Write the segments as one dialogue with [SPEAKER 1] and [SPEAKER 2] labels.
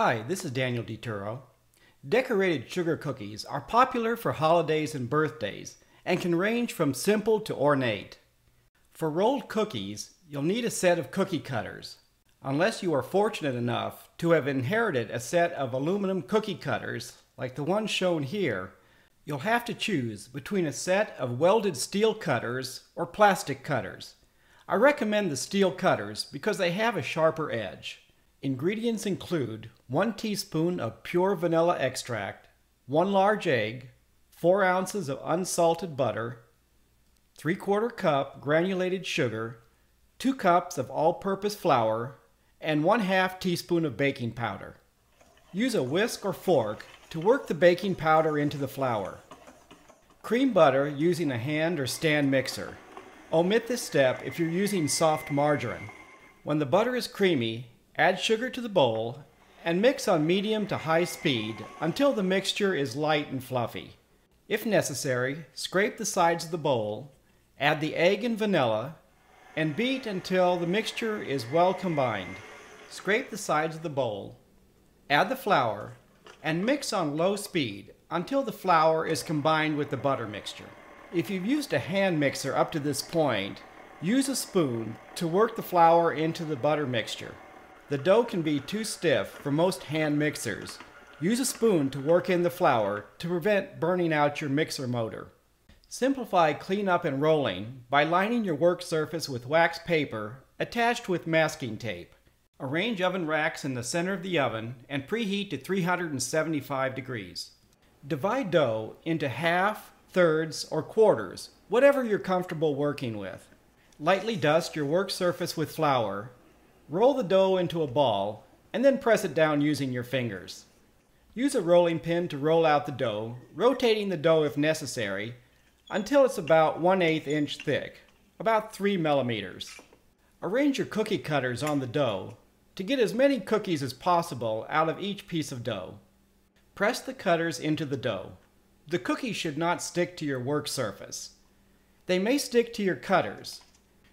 [SPEAKER 1] Hi, this is Daniel DiTuro. Decorated sugar cookies are popular for holidays and birthdays and can range from simple to ornate. For rolled cookies, you'll need a set of cookie cutters. Unless you are fortunate enough to have inherited a set of aluminum cookie cutters like the one shown here, you'll have to choose between a set of welded steel cutters or plastic cutters. I recommend the steel cutters because they have a sharper edge. Ingredients include 1 teaspoon of pure vanilla extract, 1 large egg, 4 ounces of unsalted butter, 3/4 cup granulated sugar, 2 cups of all-purpose flour, and 1/2 teaspoon of baking powder. Use a whisk or fork to work the baking powder into the flour. Cream butter using a hand or stand mixer. Omit this step if you're using soft margarine. When the butter is creamy, add sugar to the bowl and mix on medium to high speed until the mixture is light and fluffy. If necessary, scrape the sides of the bowl, add the egg and vanilla, and beat until the mixture is well combined. Scrape the sides of the bowl, add the flour, and mix on low speed until the flour is combined with the butter mixture. If you've used a hand mixer up to this point, use a spoon to work the flour into the butter mixture. The dough can be too stiff for most hand mixers. Use a spoon to work in the flour to prevent burning out your mixer motor. Simplify cleanup and rolling by lining your work surface with wax paper attached with masking tape. Arrange oven racks in the center of the oven and preheat to 375 degrees. Divide dough into half, thirds, or quarters, whatever you're comfortable working with. Lightly dust your work surface with flour. Roll the dough into a ball, and then press it down using your fingers. Use a rolling pin to roll out the dough, rotating the dough if necessary, until it's about 1/8 inch thick, about 3 millimeters. Arrange your cookie cutters on the dough to get as many cookies as possible out of each piece of dough. Press the cutters into the dough. The cookies should not stick to your work surface. They may stick to your cutters.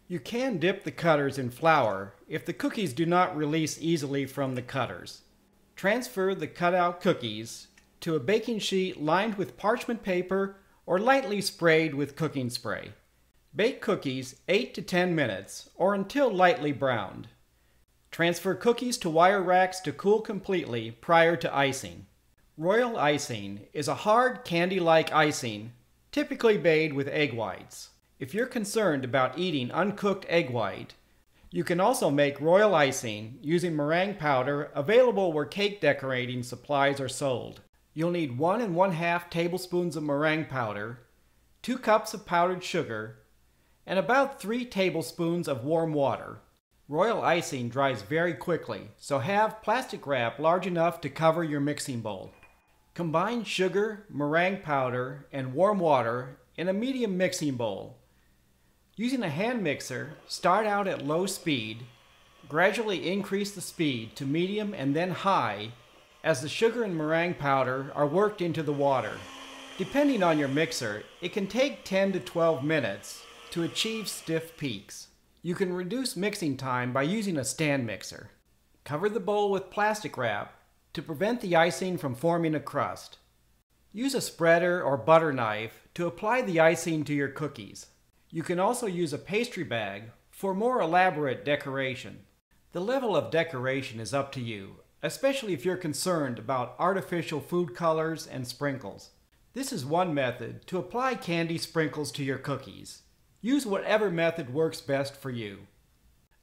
[SPEAKER 1] You can dip the cutters in flour if the cookies do not release easily from the cutters. Transfer the cutout cookies to a baking sheet lined with parchment paper or lightly sprayed with cooking spray. Bake cookies 8 to 10 minutes or until lightly browned. Transfer cookies to wire racks to cool completely prior to icing. Royal icing is a hard candy-like icing typically made with egg whites. If you're concerned about eating uncooked egg white, you can also make royal icing using meringue powder available where cake decorating supplies are sold. You'll need 1 1/2 tablespoons of meringue powder, 2 cups of powdered sugar, and about 3 tablespoons of warm water. Royal icing dries very quickly, so have plastic wrap large enough to cover your mixing bowl. Combine sugar, meringue powder, and warm water in a medium mixing bowl. Using a hand mixer, start out at low speed, gradually increase the speed to medium and then high as the sugar and meringue powder are worked into the water. Depending on your mixer, it can take 10 to 12 minutes to achieve stiff peaks. You can reduce mixing time by using a stand mixer. Cover the bowl with plastic wrap to prevent the icing from forming a crust. Use a spreader or butter knife to apply the icing to your cookies. You can also use a pastry bag for more elaborate decoration. The level of decoration is up to you, especially if you're concerned about artificial food colors and sprinkles. This is one method to apply candy sprinkles to your cookies. Use whatever method works best for you.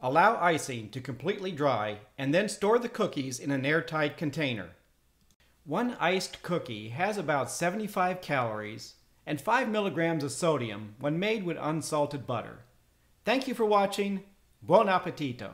[SPEAKER 1] Allow icing to completely dry and then store the cookies in an airtight container. One iced cookie has about 75 calories and 5 milligrams of sodium when made with unsalted butter. Thank you for watching. Buon appetito!